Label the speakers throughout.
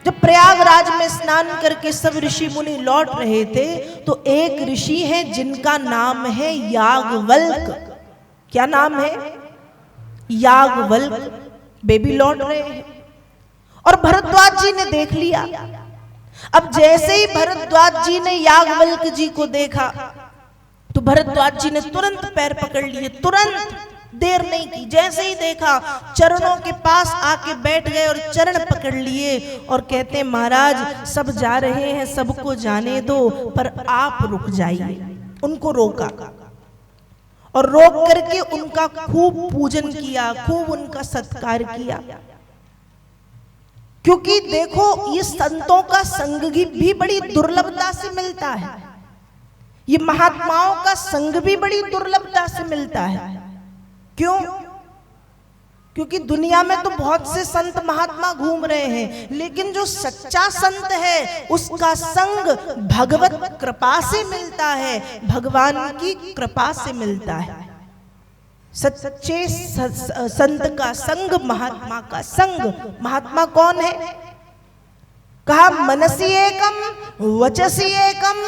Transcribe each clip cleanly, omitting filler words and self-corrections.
Speaker 1: जब प्रयागराज में स्नान करके सब ऋषि मुनि लौट रहे थे तो एक ऋषि हैं जिनका नाम है याज्ञवल्क। क्या नाम है? याज्ञवल्क। बेबी लौट रहे हैं और भरद्वाज जी ने देख लिया। अब जैसे ही भरद्वाज जी ने याज्ञवल्क जी को देखा तो भरद्वाज जी ने तुरंत पैर पकड़ लिए, तुरंत, देर नहीं की। जैसे ही देखा चरणों के पास आके बैठ गए और चरण पकड़ लिए और कहते हैं महाराज सब जा रहे हैं, सबको जाने दो, पर आप रुक जाइए। उनको रोका और रोक करके उनका खूब पूजन किया, खूब उनका सत्कार किया। क्योंकि देखो ये संतों का संग भी बड़ी दुर्लभता से मिलता है, ये महात्माओं का संग भी बड़ी दुर्लभता से मिलता है। क्यों? क्योंकि दुनिया में तो बहुत से संत महात्मा घूम रहे हैं, लेकिन जो सच्चा संत है उसका संग भगवत कृपा से मिलता है, भगवान की कृपा से मिलता है। सच्चे संत का संग, महात्मा का संग। महात्मा कौन है? कहा मनसी एकम, वचसी एकम,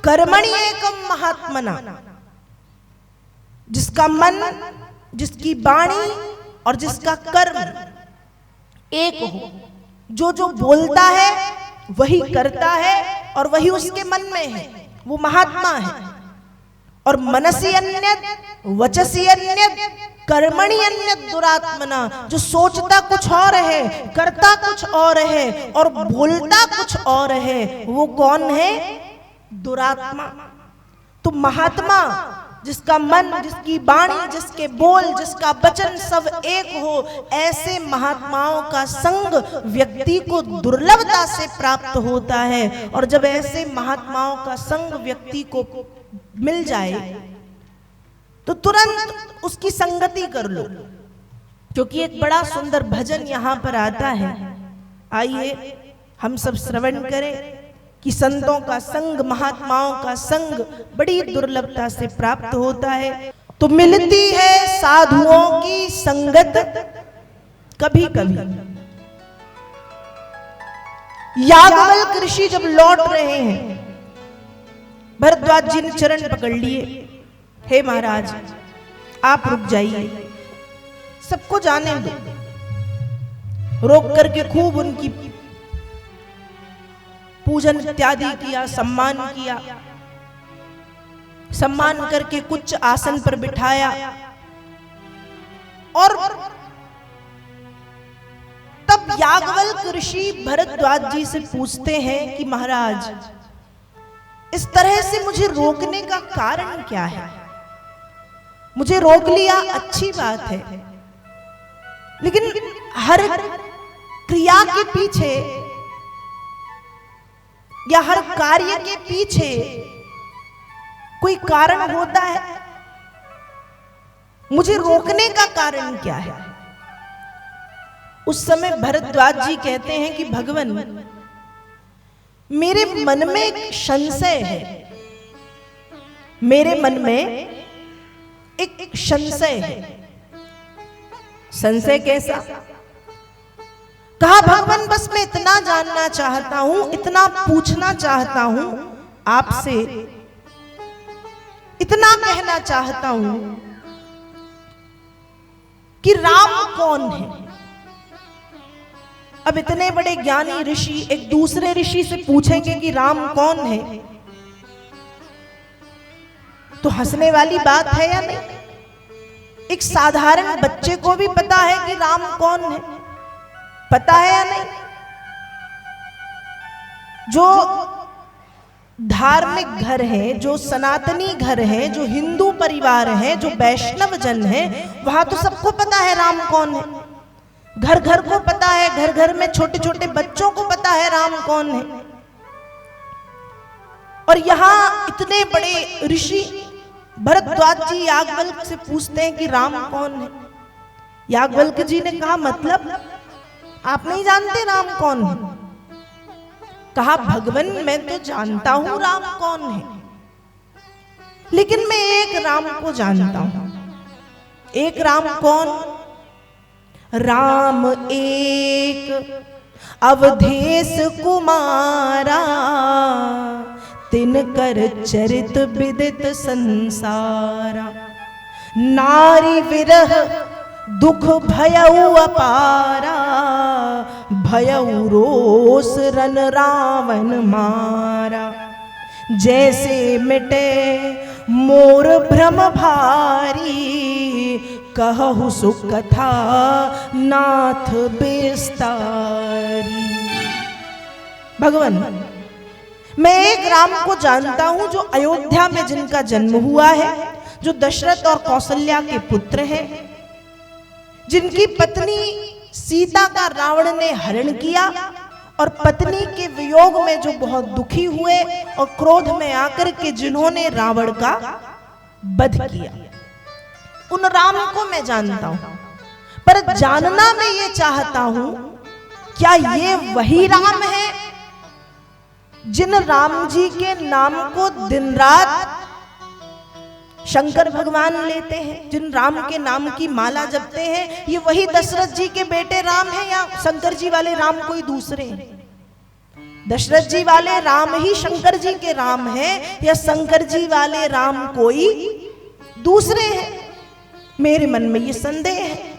Speaker 1: कर्मणि एकम महात्मना। जिसका मन, जिसकी वाणी और जिसका कर्म एक हो, जो जो बोलता है वही करता है और वही उसके मन में है, वो महात्मा है। और मनसी अन्यत, वचसी अन्यत, कर्मणि अन्यत दुरात्मना। जो सोचता कुछ और है, करता कुछ और है और बोलता कुछ और है, वो कौन है? दुरात्मा। तो महात्मा जिसका मन, जिसकी वाणी, जिसके बोल, जिसका वचन सब एक हो, ऐसे महात्माओं का संग व्यक्ति को दुर्लभता से प्राप्त होता है। और जब ऐसे महात्माओं का संग व्यक्ति को मिल जाए तो तुरंत उसकी संगति कर लो। क्योंकि एक बड़ा सुंदर भजन यहां पर आता है, आइए हम सब श्रवण करें कि संतों का संग, महात्माओं का संग बड़ी दुर्लभता से प्राप्त होता है। तो मिलती है साधुओं की संगत कभी कभी। याज्ञवल्क ऋषि जब लौट रहे हैं, भरद्वाज जी ने चरण पकड़ लिए, हे महाराज आप रुक जाइए, सबको जाने दो। रोक करके खूब उनकी पूजन इत्यादि किया, सम्मान किया। सम्मान करके कुछ आसन पर बिठाया और तब याज्ञवल्क ऋषि भरद्वाज जी से पूछते हैं कि महाराज इस तरह से मुझे रोकने का कारण क्या है? मुझे रोक लिया, अच्छी बात है, लेकिन हर क्रिया के पीछे या हर कार्य के पीछे कोई कारण होता है, मुझे रोकने का कारण क्या है? उस समय भरद्वाज जी कहते हैं कि भगवान मेरे मन में एक संशय है, मेरे मन में एक संशय है। संशय कैसा? कहा भगवान बस मैं इतना जानना चाहता हूं, इतना पूछना चाहता हूं आपसे, इतना कहना चाहता हूं कि राम कौन है? अब इतने बड़े ज्ञानी ऋषि एक दूसरे ऋषि से पूछेंगे कि राम कौन है, तो हंसने वाली बात है या नहीं? एक साधारण बच्चे को भी पता है कि राम कौन है, पता है या नहीं? जो धार्मिक घर है, जो सनातनी घर है, जो हिंदू परिवार है, जो वैष्णव जन है, वहां तो सबको पता है राम कौन है। घर घर को पता है, घर घर में छोटे छोटे बच्चों को पता है राम कौन है। और यहां इतने बड़े ऋषि भरद्वाज जी याज्ञवल्क से पूछते हैं कि राम कौन है। याज्ञवल्क जी ने कहा मतलब आप नहीं जानते राम कौन है? कहा भगवान मैं तो जानता हूं राम कौन है, लेकिन मैं एक राम को जानता हूं। एक राम कौन? राम एक अवधेश कुमारा, तिनकर चरित विदित संसारा। नारी विरह दुख भयउ अपारा, भयउ रोष रन रावण मारा। जैसे मिटे मोर भ्रम भारी, कहु सुख कथा नाथ विस्तारी। भगवान, मैं एक राम को जानता हूं जो अयोध्या में जिनका जन्म हुआ है, जो दशरथ और कौशल्या के पुत्र हैं, जिनकी पत्नी सीता का रावण ने हरण किया और पत्नी के वियोग में जो बहुत दुखी हुए और क्रोध में आकर के जिन्होंने रावण का वध किया, उन राम को मैं जानता हूं। पर जानना मैं ये चाहता हूं, क्या ये वही राम है जिन राम जी के नाम को दिन रात शंकर भगवान लेते हैं, जिन राम के नाम की माला जपते हैं? ये वही दशरथ जी के बेटे राम हैं या शंकर जी वाले राम कोई दूसरे हैं? दशरथ जी वाले राम ही शंकर जी के राम हैं या शंकर जी वाले राम कोई दूसरे हैं? मेरे मन में ये संदेह है।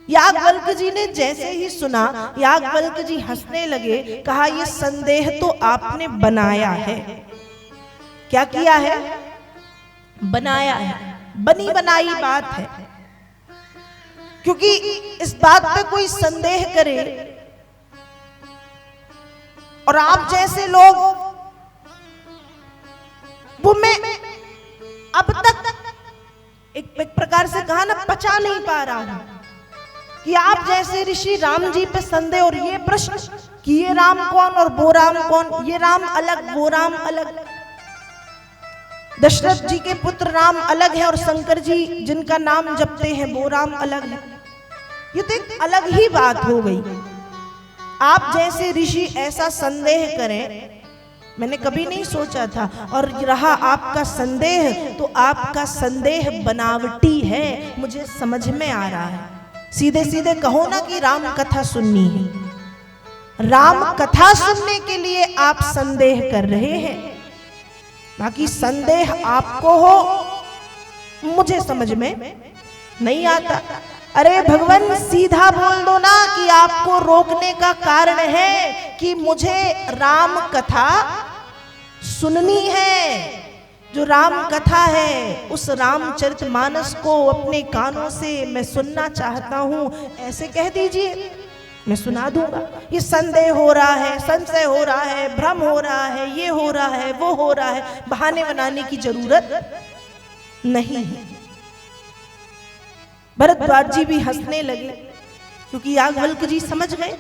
Speaker 1: याज्ञवल्क्य जी ने जैसे ही सुना, याज्ञवल्क्य जी हंसने लगे, कहा ये संदेह तो आपने बनाया है। क्या किया है? बनाया है, बनी बनाई बात है। क्योंकि इस बात पे कोई संदेह करे और आप जैसे लोग, वो मैं अब तक एक प्रकार से कहा ना, पचा नहीं पा रहा हूं कि आप जैसे ऋषि राम जी पे संदेह और ये प्रश्न कि ये राम कौन और वो राम कौन, ये राम अलग वो राम अलग, दशरथ जी के पुत्र राम अलग है और शंकर जी जिनका नाम जपते हैं वो राम अलग है। ये तो एक अलग ही बात हो गई। आप जैसे ऋषि ऐसा संदेह करें, मैंने कभी नहीं सोचा था। और रहा आपका संदेह, तो आपका संदेह बनावटी है, मुझे समझ में आ रहा है। सीधे सीधे कहो ना कि राम कथा सुननी है। राम कथा सुनने के लिए आप संदेह कर रहे हैं, बाकी संदेह आपको हो, मुझे समझ में नहीं आता। अरे भगवान, सीधा बोल दो ना कि आपको रोकने का कारण है कि मुझे राम कथा सुननी है। जो राम कथा है, उस रामचरितमानस को अपने कानों से मैं सुनना चाहता हूं, ऐसे कह दीजिए, मैं सुना दूंगा। ये संदेह हो रहा है, संशय हो रहा है, भ्रम हो रहा है, ये हो रहा है, वो हो रहा है, बहाने बनाने की जरूरत नहीं है। भरद्वाज जी भी हंसने लगे, क्योंकि याज्ञवल्क्य जी समझ गए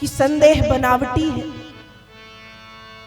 Speaker 1: कि संदेह बनावटी है।